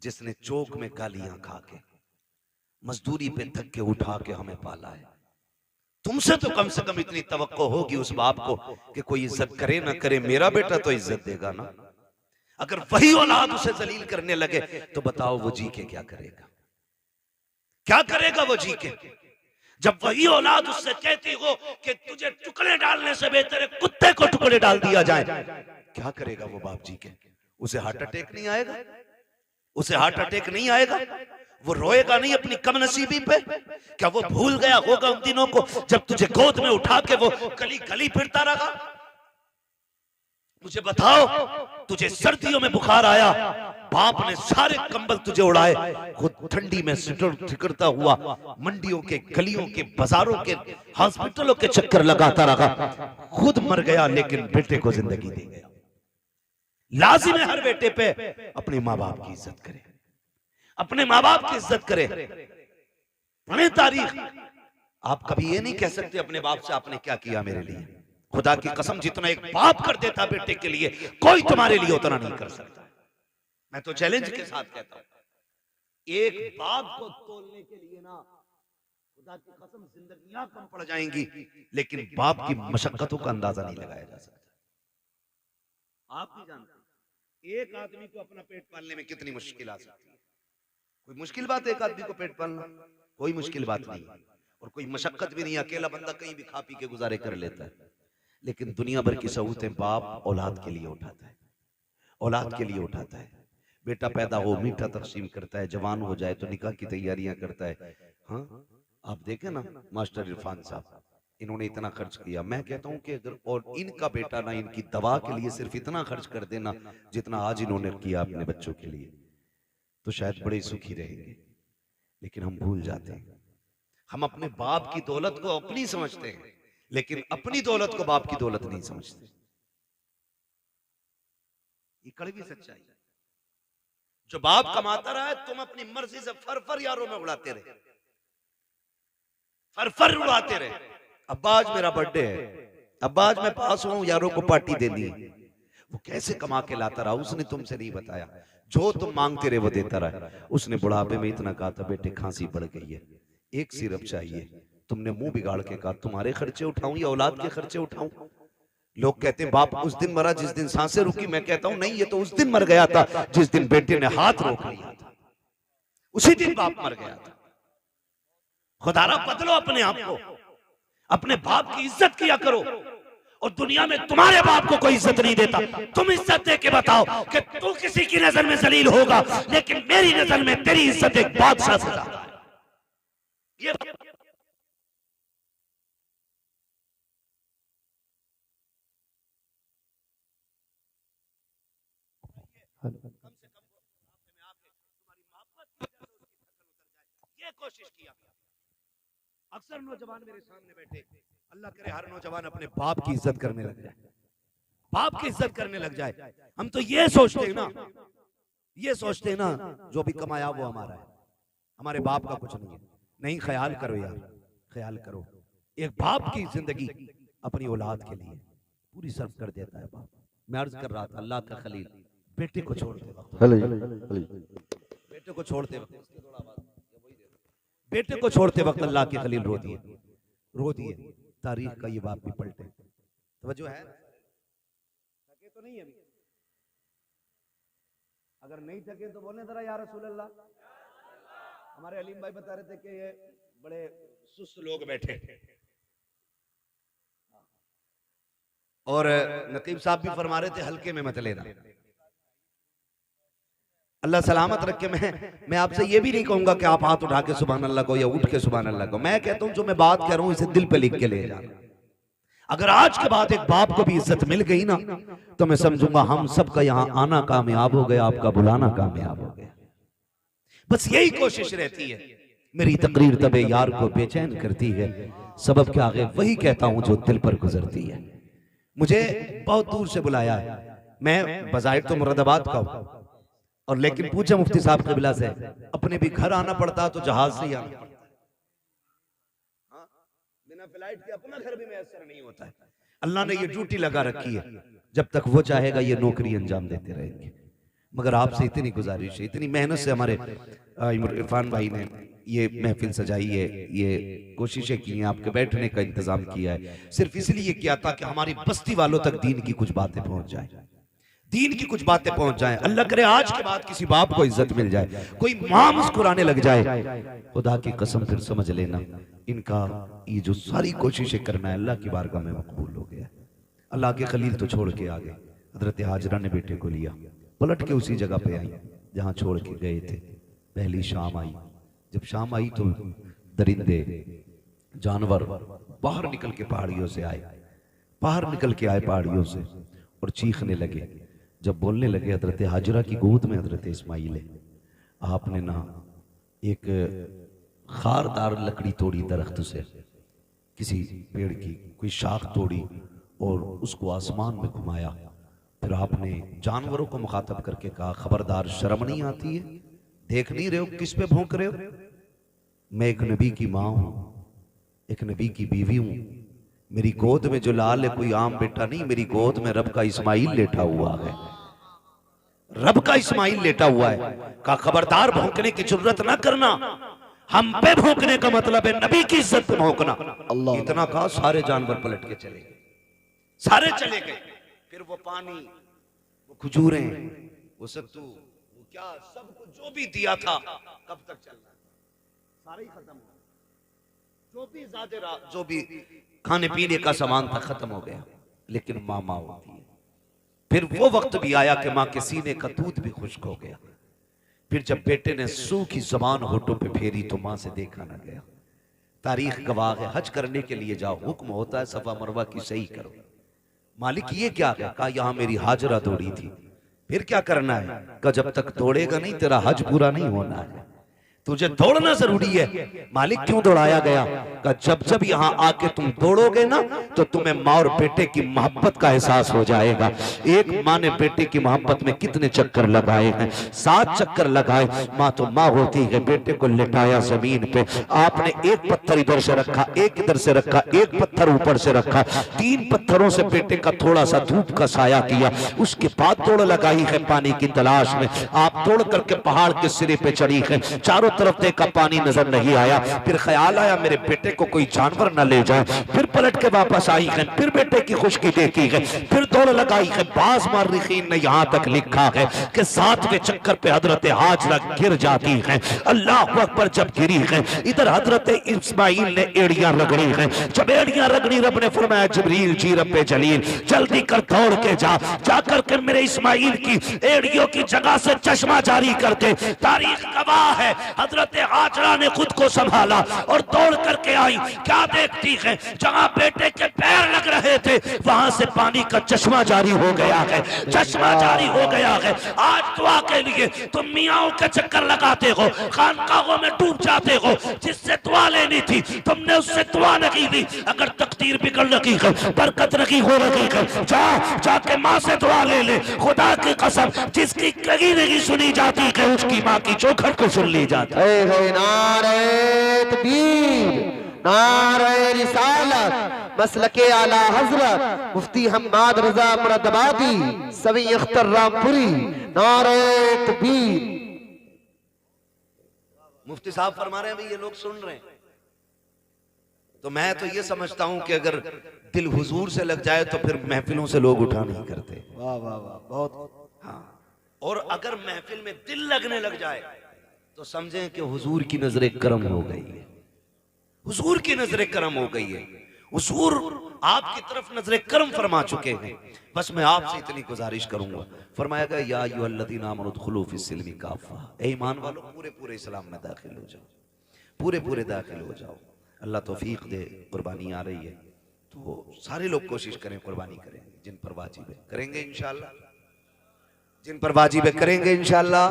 जिसने चौक में गालियां खा के मजदूरी पे धक्के उठा के हमें पाला है। तुमसे तो कम से कम इतनी तवक्को होगी उस बाप को कि कोई इज्जत करे ना करे, मेरा बेटा तो इज्जत देगा ना। अगर वही औलाद उसे जलील करने लगे तो बताओ वो जी के क्या करेगा? क्या करेगा वो जी के? जब वही औलाद उससे कहती हो कि तुझे टुकड़े डालने से बेहतर है कुत्ते को टुकड़े डाल दिया जाए, क्या करेगा वो बाप जी के? उसे हार्ट अटैक नहीं आएगा? उसे हार्ट अटैक नहीं आएगा? वो रोएगा नहीं अपनी कमनसीबी पे? क्या वो भूल गया होगा उन दिनों को जब तुझे गोद में उठा के वो गली गली फिरता रहा? मुझे बताओ, तुझे सर्दियों में बुखार आया, बाप ने सारे कंबल तुझे उड़ाए, खुद ठंडी में सिकुड़ता हुआ मंडियों के, गलियों के, बाजारों के, हॉस्पिटलों के चक्कर लगाता रहा, खुद मर गया लेकिन बेटे को जिंदगी दे गया। लाजिम है हर बेटे पे अपने माँ बाप की इज्जत करे, अपने माँ बाप की इज्जत करे। पढ़े तारीख, आप कभी ये नहीं कह सकते अपने बाप से आपने क्या किया मेरे लिए। खुदा की कसम, जितना एक बाप कर देता बेटे के लिए, कोई तुम्हारे लिए उतना नहीं कर सकता। मैं तो चैलेंज के साथ कहता हूं, एक बाप को तोलने के लिए ना खुदा की कसम जिंदगियां कम पड़ जाएंगी, लेकिन बाप की मशक्कतों का अंदाजा नहीं लगाया जा सकता। आप भी जानते हैं एक आदमी को अपना पेट पालने में कितनी मुश्किल आ सकती है। कोई मुश्किल बात है एक आदमी को पेट पालना? कोई मुश्किल बात नहीं, और कोई मशक्कत भी नहीं। अकेला बंदा कहीं भी खा पी के गुजारे कर लेता है, लेकिन दुनिया भर की सहूलतें बाप औलाद के लिए उठाता है, औलाद के लिए उठाता है। बेटा पैदा हो, मीठा तकसीम करता है, जवान हो जाए तो निकाह की तैयारियां करता है। हाँ, आप देखें ना मास्टर इरफान साहब, इन्होंने इतना खर्च किया। मैं कहता हूं कि अगर और इनका बेटा ना इनकी दवा के लिए सिर्फ इतना खर्च कर देना जितना आज इन्होंने किया अपने बच्चों के लिए, तो शायद बड़े सुखी रहेंगे। लेकिन हम भूल जाते हैं, हम अपने बाप की दौलत को अपनी समझते हैं, लेकिन अपनी दौलत को बाप की दौलत नहीं समझते। ये कड़वी सच्चाई है। जो बाप कमाता रहा है, तुम अपनी मर्जी से फर यारों में उड़ाते रहे, फर उड़ाते रहे। अब्बा आज मेरा बर्थडे है, अब्बा आज मैं पास हुआ हूं, यारों को पार्टी देनी है। वो कैसे कमा के लाता रहा उसने तुमसे नहीं बताया। जो तुम मांगते रहे वो देता रहा। उसने बुढ़ापे में इतना कहा था, बेटे खांसी बढ़ गई है, एक सिरप चाहिए। तुमने मुंह बिगाड़ के कहा, तुम्हारे खर्चे उठाऊं या औलाद के खर्चे उठाऊं? लोग कहते हैं बाप उस दिन मरा जिस दिन सांसें रुकी। मैं कहता हूं नहीं, ये तो उस दिन मर गया था जिस दिन बेटे ने हाथ रोक लिया था, उसी दिन बाप मर गया था। खुदारा बदलो अपने आप को। अपने बाप की इज्जत किया करो। और दुनिया में तुम्हारे बाप को कोई इज्जत नहीं देता, तुम इज्जत दे के बताओ कि तू किसी की नजर में जलील होगा, लेकिन मेरी नजर में तेरी इज्जत एक बादशाह से ज्यादा है। ये ये कोशिश किया। अक्सर नौजवान मेरे सामने बैठे, अल्लाह करे हर नौजवान अपने बाप की इज्जत करने लग जाए, बाप की इज्जत करने लग जाए। हम तो ये सोचते हैं ना, ये सोचते हैं ना जो भी कमाया वो हमारा है, हमारे बाप का कुछ नहीं है। नहीं, ख्याल करो यार, ख्याल करो। एक बाप की जिंदगी अपनी औलाद के लिए पूरी सर्व कर देता है बाप। मैं अर्ज कर रहा था, अल्लाह का खलील बेटे को छोड़ते वक्त, बेटे को छोड़ते वक्त, बेटे को छोड़ते वक्त अल्लाह के खलील रो दिए, रो दिए। तारीख का ये बाप भी पलटे। तवज्जो है? थके तो नहीं अभी? अगर नहीं थके तो बोले जरा या रसूल अल्लाह। हमारे अलीम भाई बता रहे थे कि ये बड़े सुस्त लोग बैठे, और नकीब साहब भी फरमा रहे थे हल्के में मत लेना। अल्लाह सलामत रखे। मैं आपसे ये भी नहीं कहूंगा कि आप हाथ उठा के सुभान अल्लाह को या उठ के सुभान अल्लाह को। मैं कहता हूं जो मैं बात कह रहा हूं इसे दिल पे लिख के ले जाना। अगर आज के बाद एक बाप को भी इज्जत मिल गई ना, तो मैं समझूंगा हम सबका यहां आना कामयाब हो गया, आपका बुलाना कामयाब हो गया। बस यही कोशिश रहती है। मेरी तकरीर तबे यार को बेचैन करती है, सबब के आगे वही कहता हूं जो दिल पर गुजरती है। मुझे बहुत दूर से बुलाया है, मैं बजाहिर तो मुरादाबाद का हूं, और लेकिन पूछे मुफ्ती साहब क़िबला से, अपने भी घर आना पड़ता तो जहाज से ही आना पड़ता। हाँ, बिना फ्लाइट के अपना घर भी मैसर नहीं होता है। अल्लाह ने ये ड्यूटी लगा रखी है, जब तक वो चाहेगा ये नौकरी अंजाम देते रहेंगे। मगर आपसे इतनी गुजारिश है, इतनी मेहनत से हमारे इरफान भाई ने ये महफिल सजाई है, ये कोशिशें की हैं, आपके बैठने का इंतजाम किया है, सिर्फ इसलिए किया था कि हमारी बस्ती वालों तक दीन की कुछ बातें पहुंच जाए, दीन की कुछ बातें पहुंच जाएं। अल्लाह करे आज के बाद किसी बाप को इज्जत मिल जाए, कोई मां मुस्कुराने लग जाए, खुदा की कसम फिर समझ लेना इनका ये जो सारी कोशिशें करना है अल्लाह की बारगाह में मकबूल हो गया। अल्लाह के खलील तो छोड़ के आ गए, हजरत हाजरा ने बेटे को लिया, पलट के उसी जगह पे आई जहां छोड़ के गए थे। पहली शाम आई, जब शाम आई तो दरिंदे जानवर बाहर निकल के पहाड़ियों से आए, बाहर निकल के आए पहाड़ियों से और चीखने लगे। जब बोलने लगे, हजरत हाजरा की गोद में हजरत इस्माइल है, आपने ना एक खारदार लकड़ी तोड़ी दरख्त से, किसी पेड़ की कोई शाख तोड़ी और उसको आसमान में घुमाया। फिर आपने जानवरों को मुखातब करके कहा, खबरदार शर्म नहीं आती है? देख नहीं रहे हो किस पे भौंक रहे हो? मैं एक नबी की माँ हूं, एक नबी की बीवी हूं, मेरी गोद में जो लाल है कोई आम बेटा नहीं, मेरी गोद में रब का इस्माइल लेटा हुआ है, रब का इस्माइल लेटा हुआ है। का खबरदार भौंकने की जरूरत ना करना, हम पे भौंकने का मतलब है नबी की इज्जत पे भौंकना। इतना कहा, सारे जानवर पलट के चले गए, सारे चले गए। फिर वो पानी, वो खजूरें, वो सत्तू, वो क्या सब कुछ जो भी दिया था कब तक चलना, सारे ही खत्म हो, जो भी ज्यादा जो भी खाने पीने का सामान था खत्म हो गया। लेकिन माँ माँ होती है। फिर वो वक्त भी आया कि माँ के सीने का दूध भी खुश्क हो गया। फिर जब बेटे ने सूखी जबान होठों पे फेरी तो माँ से देखा ना गया। तारीख गवाह है, हज करने के लिए जाओ, हुक्म होता है सफा मरवा की सही करो। मालिक ये क्या है? कहा यहाँ मेरी हाजरा दौड़ी थी। फिर क्या करना है? कहा जब तक दौड़ेगा नहीं तेरा हज पूरा नहीं होना है, तुझे दौड़ना जरूरी है। मालिक क्यों दौड़ाया गया? कहा जब जब यहाँ आके तुम दौड़ोगे ना तो तुम्हें माँ और बेटे की मोहब्बत का एहसास हो जाएगा। एक माँ ने बेटे की मोहब्बत में कितने चक्कर लगाए हैं, 7 चक्कर लगाए। माँ तो माँ होती है। बेटे को लिटाया जमीन पे, आपने एक पत्थर इधर से रखा, एक इधर से रखा, एक पत्थर ऊपर से रखा, 3 पत्थरों से बेटे का थोड़ा सा धूप का साया किया। उसके बाद दौड़ लगाई है पानी की तलाश में। आप दौड़ करके पहाड़ के सिरे पे चढ़ी है, चारों तरफ देखा, पानी नजर नहीं आया। फिर ख्याल आया मेरे बेटे को कोई जानवर न ले जाए। फिर पलट के वापस आई है, फिर बेटे की खुशकी देखी है, फिर दौड़ लगाई है। बाज मार्रिखीन ने यहाँ तक लिखा है कि 7वें चक्कर पे हजरत हाजरा गिर जाती है। अल्लाह अकबर, जब गिरी है इधर हजरत इस्माइल ने एड़ियां रगड़ी है। जब एड़ियां रगड़ी, रब ने फरमाया जिब्रील जी रब्बे जलील जल्दी कर दौड़ के जाकर के मेरे इस्माइल की एड़ियों की जगह से चश्मा जारी करके। तारीख गवाह है, हजरत हाजरा ने खुद को संभाला और दौड़ करके आई। क्या देखती है, जहां बेटे के पैर लग रहे थे वहां से पानी का चश्मा जारी हो गया है, चश्मा जारी हो गया है। आज दुआ के लिए तुम मियाओं के चक्कर लगाते हो, खानकाहों में डूब जाते हो। जिससे दुआ लेनी थी तुमने उससे दुआ नहीं दी। अगर तकदीर बिगड़ रही है, बरकत नहीं हो रही है, जाके माँ से दुआ ले। खुदा की कसम, जिसकी कहीं नहीं सुनी जाती है उसकी माँ की चौखट को सुन ली जाती है। नारे तकबीर, नारे रिसालत, मसलके आला हजरत मुफ्ती हम्माद रजा मुरादाबादी सवी अख्तर रामपुरी। नारे तकबीर। मुफ्ती साहब फरमा रहे हैं भाई ये लोग सुन रहे हैं, तो मैं तो ये समझता हूं कि अगर दिल हुजूर से लग जाए तो फिर महफिलों से लोग उठा नहीं करते। वाह वाह वाह, बहुत। हाँ, और अगर महफिल में दिल लगने लग जाए तो समझें कि हुजूर की नजर करम हो गई है, हुजूर की नजर करम हो गई है। हुजूर आपकी तरफ नजर करम फरमा चुके हैं। बस मैं आपसे इतनी गुजारिश करूंगा, फरमाया गया या अय्युहल्लज़ीना आमनू उदखुलू फिस्सिल्मी काफ़ा, ए ईमान वालों पूरे पूरे इस्लाम में दाखिल हो जाओ, पूरे पूरे दाखिल हो जाओ। अल्लाह तौफीक दे। कुर्बानी आ रही है तो सारे लोग कोशिश करें, कुर्बानी करें। जिन पर वाजिब है करेंगे इंशाअल्लाह, जिन पर वाजिब है करेंगे इंशाअल्लाह।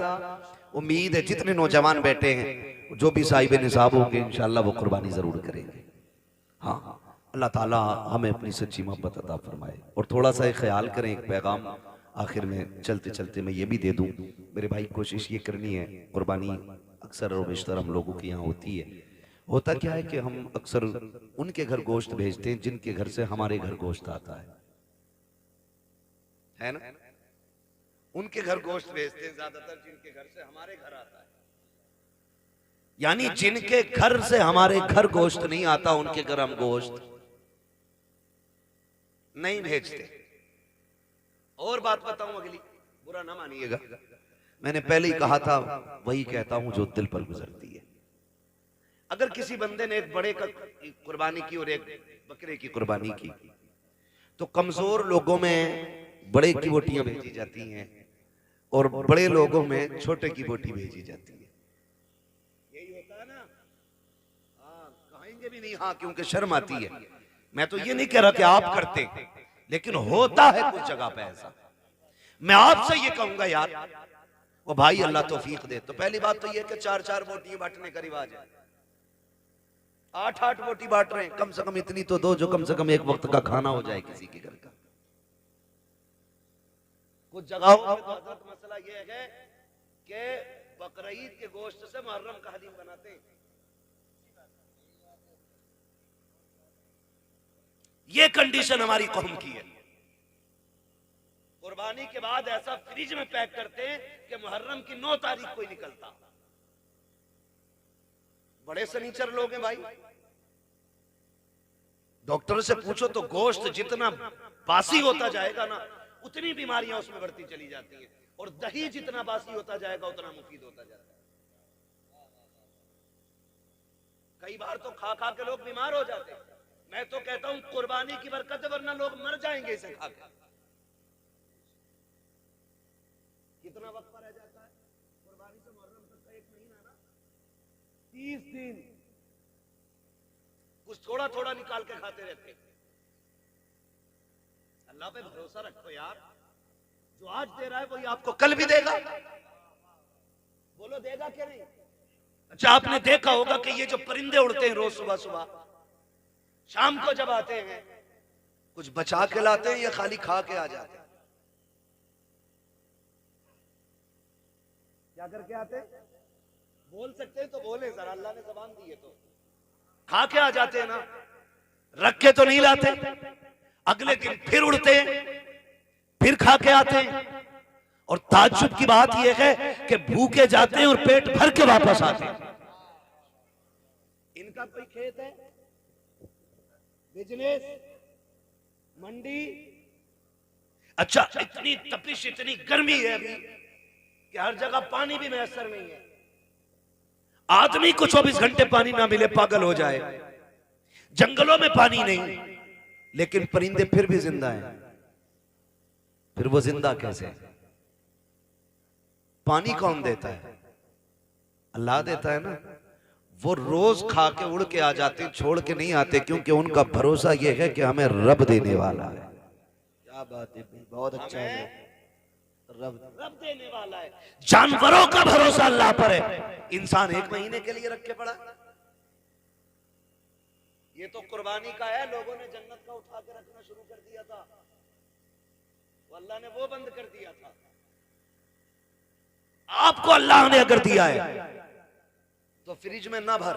उम्मीद है जितने नौजवान बैठे हैं, जो भी साहिब निसाब होंगे इंशाअल्लाह वो कुर्बानी जरूर करेंगे। हाँ, अल्लाह ताला हमें अपनी सच्ची मोहब्बत अता फरमाए। और थोड़ा सा एक ख्याल करें, एक पैगाम आखिर में चलते चलते मैं ये भी दे दूं मेरे भाई, कोशिश ये करनी है, कुर्बानी अक्सर और बेशतर हम लोगों के यहाँ होती है। होता क्या है कि हम अक्सर उनके घर गोश्त भेजते हैं जिनके घर से हमारे घर गोश्त आता है ना? उनके घर गोश्त भेजते हैं ज्यादातर जिनके घर से हमारे घर आता है। यानी जिनके घर से हमारे घर गोश्त नहीं आता उनके घर हम गोश्त नहीं भेजते। और बात बताऊं अगली, बुरा ना मानिएगा, मैंने पहले ही कहा था, वही कहता हूं जो दिल पर गुजरती है। अगर किसी बंदे ने एक बड़े का कुर्बानी की और एक बकरे की कुर्बानी की, तो कमजोर लोगों में बड़े की बोटियां भेजी जाती हैं और बड़े लोगों में छोटे की बोटी भेजी जाती है। यही होता है ना? हाँ, कहेंगे भी नहीं हाँ, क्योंकि शर्म आती है। मैं तो ये नहीं कह रहा कि आप करते, लेकिन होता है कुछ जगह पे ऐसा। मैं आपसे ये कहूंगा यार, वो भाई अल्लाह तौफीक दे। तो पहली बात तो ये कि 4-4 बोटियां बांटने का रिवाज है, 8-8 बोटी बांट रहे हैं, कम से कम इतनी तो दो जो कम से कम एक वक्त का खाना हो जाए किसी के घर का। कुछ जगहों पे तो मसला ये है कि बकरीद के गोश्त से मुहर्रम का हलीम बनाते हैं। ये कंडीशन हमारी कौम की है। कुर्बानी के बाद ऐसा फ्रिज में पैक करते हैं कि मुहर्रम की 9 तारीख को ही निकलता। बड़े सनीचर लोग हैं भाई। डॉक्टर से पूछो तो गोश्त जितना बासी होता जाएगा ना, उतनी बीमारियां उसमें बढ़ती चली जाती हैं, और दही जितना बासी होता जाएगा उतना मुफीद होता जाता है। कई बार तो खा खा के लोग बीमार हो जाते हैं। मैं तो कहता हूं कुर्बानी की बरकत है, वरना लोग मर जाएंगे इसे खा के। कितना वक्त रह जाता है कुर्बानी से मुहर्रम तक का? 1 महीना ना, 30 दिन कुछ थोड़ा थोड़ा निकाल के खाते रहते। अल्लाह पे भरोसा रखो यार, जो आज दे रहा है वही आपको कल भी देगा। बोलो देगा क्या नहीं? अच्छा, आपने देखा होगा कि ये जो परिंदे उड़ते हैं रोज सुबह सुबह, शाम को जब आते हैं कुछ बचा के लाते हैं या खाली खा के आ जाते हैं? क्या करके आते हैं? बोल सकते हैं तो बोले जरा, अल्लाह ने ज़बान दी है तो। खा के आ जाते हैं ना, रख के तो नहीं लाते। अगले दिन फिर उड़ते हैं, फिर खा के आते हैं। और ताज्जुब की बात यह है कि भूखे जाते हैं और पेट भर के वापस आते हैं। साहब कोई खेत है, बिजनेस, मंडी। अच्छा, इतनी तपिश, इतनी गर्मी है अभी कि हर जगह पानी भी मैसर नहीं है। आदमी को 24 घंटे पानी ना मिले पागल हो जाए। जंगलों में पानी नहीं, लेकिन परिंदे फिर भी जिंदा हैं। फिर वो जिंदा कैसे? पानी कौन देता है? अल्लाह देता है ना। वो रोज खा के उड़ के आ जाते, छोड़ के नहीं आते, क्योंकि उनका भरोसा ये है कि हमें रब देने वाला है। क्या बात है, बहुत अच्छा है। रब देने वाला है। जानवरों का भरोसा अल्लाह पर है। इंसान 1 महीने के लिए रख के पड़ा। ये तो कुर्बानी का है। लोगों ने जन्नत का उठा के रखना शुरू कर दिया था, तो अल्लाह ने वो बंद कर दिया था। आपको अल्लाह ने अगर दिया है तो फ्रिज में ना भर।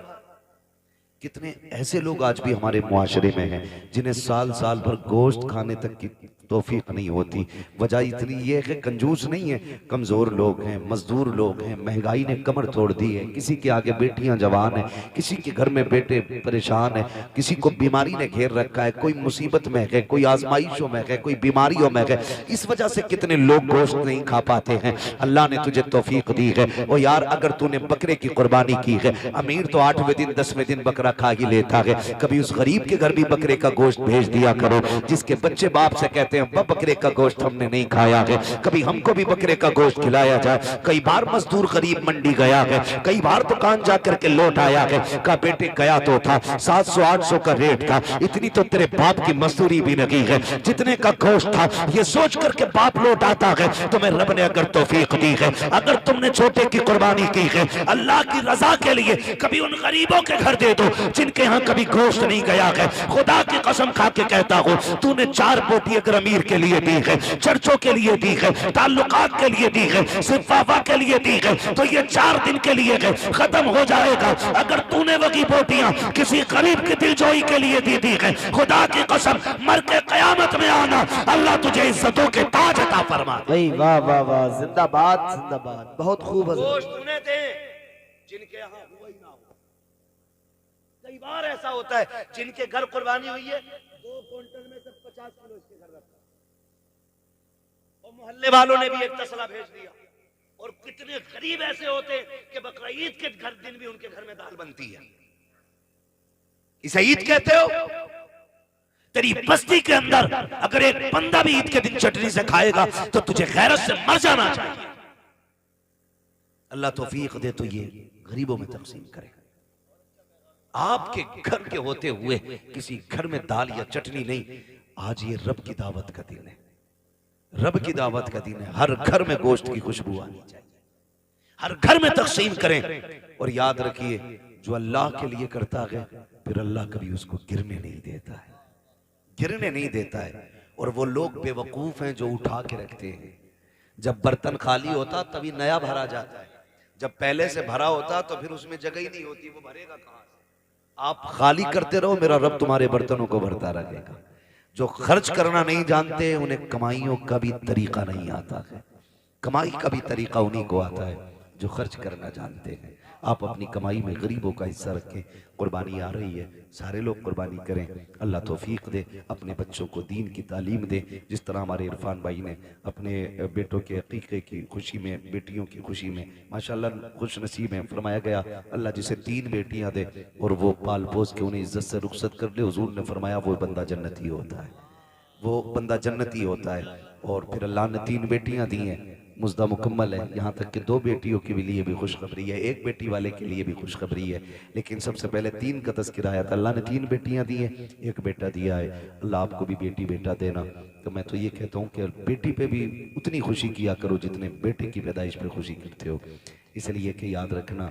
कितने ऐसे लोग आज भी हमारे मुआशरे में हैं जिन्हें साल साल भर गोश्त खाने तक की तौफीक नहीं होती। वजह इतनी ये है कि कंजूस नहीं है, कमजोर लोग हैं, मजदूर लोग हैं, महंगाई ने कमर तोड़ दी है। किसी के आगे बेटियां जवान हैं, किसी के घर में बेटे परेशान है, किसी को बीमारी ने घेर रखा है, कोई मुसीबत में है, कोई आजमाइशों में है, कोई बीमारियों में है। इस वजह से कितने लोग गोश्त नहीं खा पाते हैं। अल्लाह ने तुझे तौफीक दी है। ओ यार, अगर तूने बकरे की कुर्बानी की है, अमीर तो 8वें दिन 10वें दिन बकरा खा ही लेता है, कभी उस गरीब के घर भी बकरे का गोश्त भेज दिया करो। जिसके बच्चे बाप से कहते हैं बकरे का गोश्त हमने नहीं खाया है, कभी हमको भी बकरे का गोश्त खिलाया जाए। कई बार मजदूर गरीब मंडी गया है, कई बार दुकान जाकर के लौट आया है, का बेटे गया तो था 700-800 का रेट था, इतनी तो तेरे बाप की मजदूरी भी नहीं है, जितने का गोश्त था ये सोच करके बाप लौट आता है। तुम्हें रब ने अगर तौफीक दी है, अगर तुमने छोटे की कुर्बानी की है अल्लाह की रजा के लिए, कभी उन गरीबों के घर दे दो जिनके यहाँ कभी गोश्त नहीं गया है। खुदा की कसम खा के कहता हूँ, तूने 4 बोटी अगर अमीर के लिए दी है, चर्चों के लिए दी है, ताल्लुकात के लिए दी है, सिर्फ वावा के लिए दी है, तो ये 4 दिन के लिए है, खत्म हो जाएगा। अगर तूने वही बोटियां किसी गरीब की दिलजोई के लिए दी है, खुदा की कसम मर के कयामत में आना, अल्लाह तुझे इज्जतों के ताज अता फरमा। भाई वाह वाह वाह, जिंदाबाद जिंदाबाद, बहुत खूब। गोश्त उन्हें दे जिनके यहाँ हुआ ही ना हो। कई बार ऐसा होता है जिनके घर कुर्बानी हुई है, 2 क्विंटल में से 50 किलो इसके घर रखा, और मोहल्ले वालों ने भी एक तसला भेज दिया। और कितने गरीब ऐसे होते कि बकरा ईद के दिन भी उनके घर में दाल बनती है। इसे ईद कहते हो? तेरी बस्ती के अंदर अगर एक बंदा भी ईद के दिन चटनी से खाएगा तो तुझे गैरत से मर जाना चाहिए। अल्लाह तौफीक दे तो ये गरीबों में तकसीम करे। आपके घर के होते हुए किसी घर में दाल या चटनी नहीं। आज ये रब की दावत का दिन है, रब की दावत का दिन है। हर घर में गोश्त की खुशबू आनी चाहिए, हर घर में तकसीम करें। और याद रखिए, जो अल्लाह के लिए करता है फिर अल्लाह कभी उसको गिरने नहीं देता है, गिरने नहीं देता है। और वो लोग बेवकूफ हैं जो उठा के रखते हैं। जब बर्तन खाली होता तभी नया भरा जाता है, जब पहले से भरा होता तो फिर उसमें जगह ही नहीं होती, वो भरेगा कहां से? आप खाली करते रहो, मेरा रब तुम्हारे बर्तनों को भरता रहेगा। जो खर्च करना नहीं जानते उन्हें कमाइयों का भी तरीका नहीं आता है। कमाई का भी तरीका उन्हीं को आता है जो खर्च करना जानते हैं। आप अपनी कमाई में गरीबों का हिस्सा रखें। कुर्बानी आ रही है, सारे लोग कुर्बानी करें। अल्लाह तौफीक दे, अपने बच्चों को दीन की तालीम दे। जिस तरह हमारे इरफान भाई ने अपने बेटों के अकीक़े की खुशी में, बेटियों की खुशी में माशाल्लाह खुश नसीब है। फरमाया गया अल्लाह जिसे 3 बेटियां दे और वो पाल पोस के उन्हें इज्जत से रुखसत कर ले, हुजूर ने फरमाया वो बंदा जन्नती होता है, वो बंदा जन्नती होता है। और फिर अल्लाह ने 3 बेटियां दी हैं, मुज्दा मुकम्मल है। यहाँ तक कि 2 बेटियों के लिए भी खुशखबरी है, 1 बेटी वाले के लिए भी खुशखबरी है। लेकिन सबसे पहले 3 का तज़किरा आया था। अल्लाह ने 3 बेटियां दी हैं, 1 बेटा दिया है। अल्लाह आपको भी बेटी बेटा देना। तो मैं तो ये कहता हूँ कि बेटी पे भी उतनी खुशी किया करो जितने बेटे की पैदाइश पे खुशी करते हो। इसलिए कि याद रखना,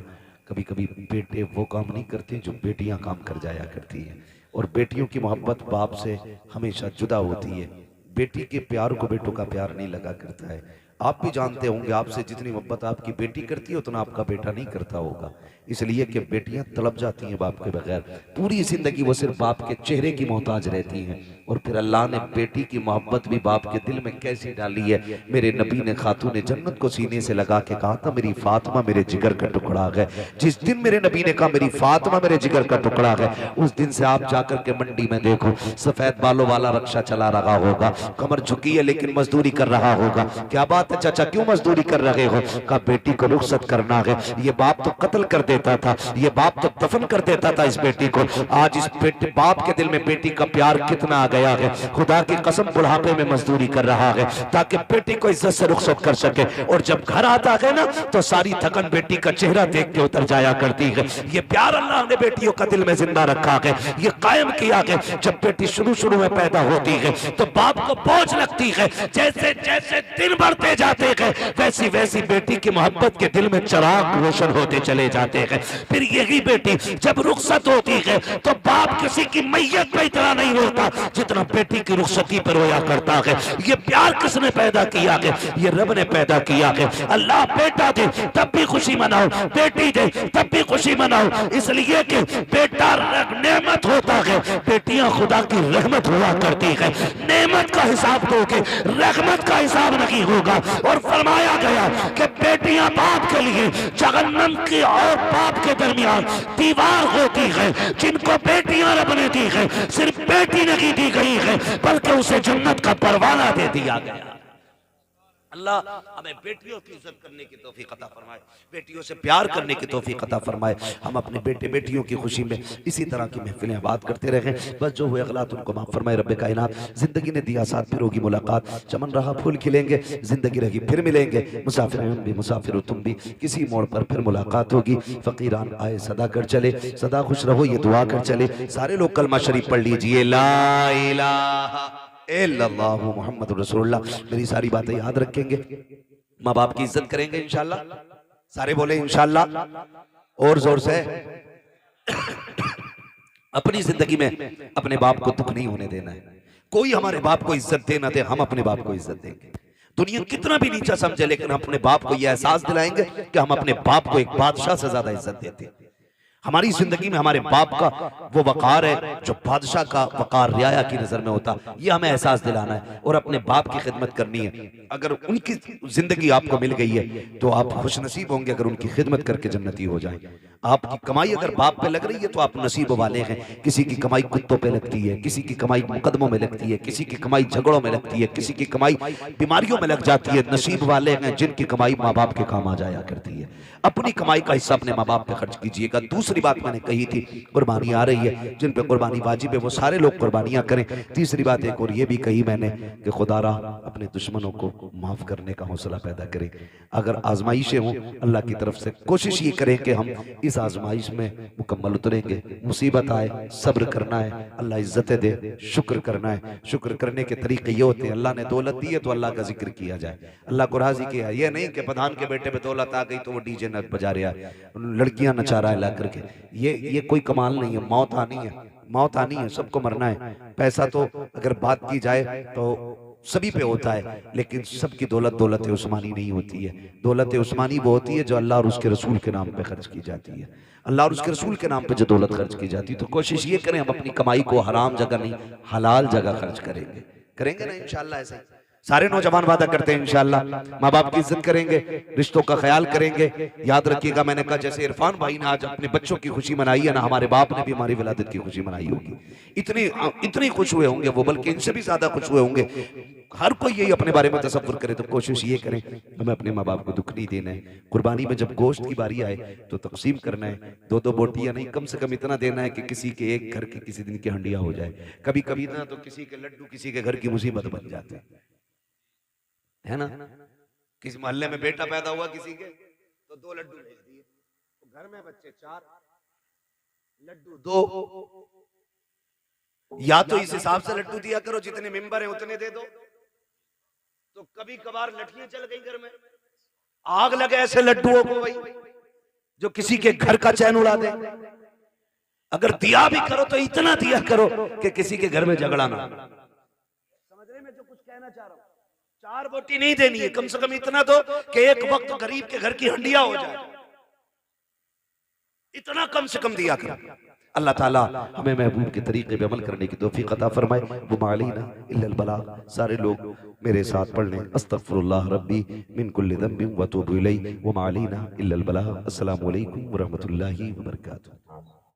कभी कभी बेटे वो काम नहीं करते जो बेटियां काम कर जाया करती हैं। और बेटियों की मोहब्बत बाप से हमेशा जुदा होती है। बेटी के प्यार को बेटों का प्यार नहीं लगा करता है। आप भी जानते होंगे, आपसे जितनी मोहब्बत आपकी बेटी करती है उतना आपका बेटा नहीं करता होगा। इसलिए कि बेटियां तड़प जाती हैं बाप के बगैर, पूरी जिंदगी वो सिर्फ बाप के चेहरे की मोहताज रहती हैं। और फिर अल्लाह ने बेटी की मोहब्बत भी बाप के दिल में कैसी डाली है। मेरे नबी ने खातून जन्नत को सीने से लगा के कहा था मेरी फातिमा मेरे जिगर का टुकड़ा है। जिस दिन मेरे नबी ने कहा मेरी फातिमा मेरे जिगर का टुकड़ा है, उस दिन से आप जाकर के मंडी में देखो सफेद बालों वाला रक्षा चला रहा होगा, कमर झुकी है लेकिन मजदूरी कर रहा होगा। क्या बात है चाचा, क्यों मजदूरी कर रहे हो? कहा बेटी को रुखसत करना है। ये बाप तो कत्ल कर देता था, ये बाप तो दफन कर देता था इस बेटी को। आज इस बेटे बाप के दिल में बेटी का प्यार कितना आ गया है। खुदा की कसम बुढ़ापे में मजदूरी कर रहा है ताकि बेटी को इज्जत से रुखसत कर सके। और जब घर आता है ना तो सारी थकन बेटी का चेहरा देख के उतर जाया करती है। ये प्यार अल्लाह ने बेटियों का दिल में जिंदा रखा है, ये कायम किया है। जब बेटी शुरू शुरू में पैदा होती है तो बाप को बोझ लगती है, जैसे जैसे दिन बढ़ते जाते हैं वैसी वैसी बेटी की मोहब्बत के दिल में चिराग रोशन होते चले जाते हैं। फिर यही बेटी जब रुखसत होती है तो बाप किसी की मैयत पे इतना नहीं रोता जितना बेटी की रुखसती पर रोया करता है। ये प्यार किसने पैदा किया है? ये रब ने पैदा किया है। अल्लाह बेटा दे तब भी खुशी मनाओ, बेटी दे तब भी खुशी मनाओ, इसलिए कि बेटा नेमत होता है, बेटियां खुदा की रहमत हुआ करती है। नेमत का हिसाब दोगे, रहमत का हिसाब नहीं होगा। और फरमाया गया कि बेटियां बाप के लिए जहन्नम की और बाप के दरमियान दीवार होती है। जिनको बेटियां रब ने दी है, सिर्फ बेटी नहीं दी गई है बल्कि उसे जन्नत का परवाना दे दिया गया। अल्लाह हमें बेटियों की इज्जत करने की तौफीक अता फरमाए, बेटियों से प्यार करने की तौफीक अता फरमाए। हम अपने बेटे बेटियों की खुशी में इसी तरह की महफिलें बात करते रहें। बस जो हुए गलत उनको माफ फरमाए रब्बे कायनात। जिंदगी ने दिया साथ, फिर होगी मुलाकात, चमन रहा फूल खिलेंगे, जिंदगी रही फिर मिलेंगे। मुसाफिर हम भी मुसाफिर तुम भी, किसी मोड़ पर फिर मुलाकात होगी। फकीरान आए सदा कर चले, सदा खुश रहो ये दुआ कर चले। सारे लोग कलमा शरीफ पढ़ लीजिए, ला इलाहा इल्लल्लाहु मुहम्मदुर रसूलुल्लाह। मेरी सारी बातें याद रखेंगे, माँ बाप की इज्जत करेंगे इंशाल्लाह। सारे बोले इंशाल्लाह और जोर से। अपनी जिंदगी में अपने बाप को दुख नहीं होने देना है। कोई हमारे बाप को इज्जत दे ना दे, हम अपने बाप को इज्जत देंगे। दुनिया कितना भी नीचा समझे लेकिन अपने बाप को यह एहसास दिलाएंगे कि हम अपने बाप को एक बादशाह से ज्यादा इज्जत देते हैं। हमारी जिंदगी में हमारे बाप का वो वकार है जो बादशाह का वकार रियाया की नजर में होता, ये हमें एहसास दिलाना है और अपने बाप की खिदमत करनी है। अगर उनकी जिंदगी आपको मिल गई है तो आप खुशनसीब होंगे अगर उनकी खिदमत करके जन्नती हो जाएं। आपकी कमाई अगर बाप पे लग रही है तो आप नसीब वाले हैं। किसी की कमाई कुत्तों पे लगती है, किसी की कमाई मुकदमों में लगती है, किसी की कमाई झगड़ों में लगती है, किसी की कमाई बीमारियों में लग जाती है। नसीब वाले हैं जिनकी कमाई माँ बाप के काम आ जाया करती है। अपनी कमाई का हिस्सा अपने माँ बाप पे खर्च कीजिएगा। दूसरी बात मैंने कही थी, कुर्बानी आ रही है, जिन पे कुर्बानी वाजिब है वो सारे लोग कुर्बानियां करें। तीसरी बात एक और ये भी कही मैंने कि खुदारा अपने दुश्मनों को माफ करने का हौसला पैदा करें। अगर आजमाइशें हों अल्लाह की तरफ से, कोशिश ये करें कि हम इस आजमाइश में मुकम्मल उतरेंगे। मुसीबत आए सब्र करना है, अल्लाह इज्जतें दे शुक्र करना है। शुक्र करने के तरीके ये होते हैं, अल्लाह ने दौलत दी है तो अल्लाह का जिक्र किया जाए, अल्लाह को राजी किया। ये नहीं कि प्रधान के बेटे पे दौलत आ गई तो वो डीजे नच बजा रहा है, लड़कियां नचा रहा है ला करके। ये कोई कमाल नहीं है। मौत आनी है, मौत आनी है, सबको मरना है। पैसा तो अगर बात की जाए तो सभी पे होता है लेकिन सबकी दौलत दौलत उस्मानी नहीं होती है। दौलत उस्मानी वो होती है जो अल्लाह और उसके रसूल के नाम पे खर्च की जाती है। अल्लाह और उसके रसूल के नाम पे जो दौलत खर्च की जाती है तो कोशिश ये करें हम अपनी कमाई को हराम जगह नहीं हलाल जगह खर्च करेंगे ना इंशाल्लाह। ऐसे सारे नौजवान वादा करते हैं इंशाल्लाह माँ बाप की इज्जत करेंगे, रिश्तों का ख्याल करेंगे। याद रखिएगा मैंने कहा जैसे इरफान भाई ने आज अपने बच्चों की खुशी मनाई है ना, हमारे बाप ने भी हमारी विलादत की खुशी मनाई होगी। इतनी खुश हुए होंगे वो, बल्कि इनसे भी ज्यादा खुश हुए होंगे। हर कोई यही अपने बारे में तसव्वुर करे तो कोशिश ये करें हमें अपने माँ बाप को दुख नहीं देना है। कुर्बानी में जब गोश्त की बारी आए तो तकसीम करना है, दो दो बोटियां नहीं, कम से कम इतना देना है कि किसी के एक घर की किसी दिन की हंडिया हो जाए। कभी कभी ना तो किसी के लड्डू किसी के घर की मुसीबत बन जाते है ना। किसी मोहल्ले में बेटा पैदा हुआ किसी के तो 2 लड्डू भेज दिए, तो घर में बच्चे 4 लड्डू 2। या तो इस हिसाब से लड्डू दिया करो जितने मेंबर हैं उतने दे दो। तो कभी कभार लठियां चल गई घर में, आग लगे ऐसे लड्डुओं को भाई जो किसी के घर का चैन उड़ा दे। अगर दिया भी करो तो इतना दिया करो कि किसी के घर में झगड़ा ना। समझ रहे मैं जो कुछ कहना चाह रहा हूं? 4 बोटी नहीं देनी है, कम से कम इतना दो कि एक वक्त गरीब के घर की हंडिया हो जाए। इतना कम से कम दिया करो। अल्लाह ताला हमें महबूब के तरीके पे अमल करने की तौफीक अता फरमाए। वो मालीना इल्लल बलाग। सारे लोग मेरे साथ पढ़ लें, अस्तगफिरुल्लाह रब्बी मिन कुल्लि ज़ंबिन व तूबु इलैहि। वो मालीना इल्लल बलाग। अस्सलामु अलैकुम व रहमतुल्लाहि व बरकातुहू।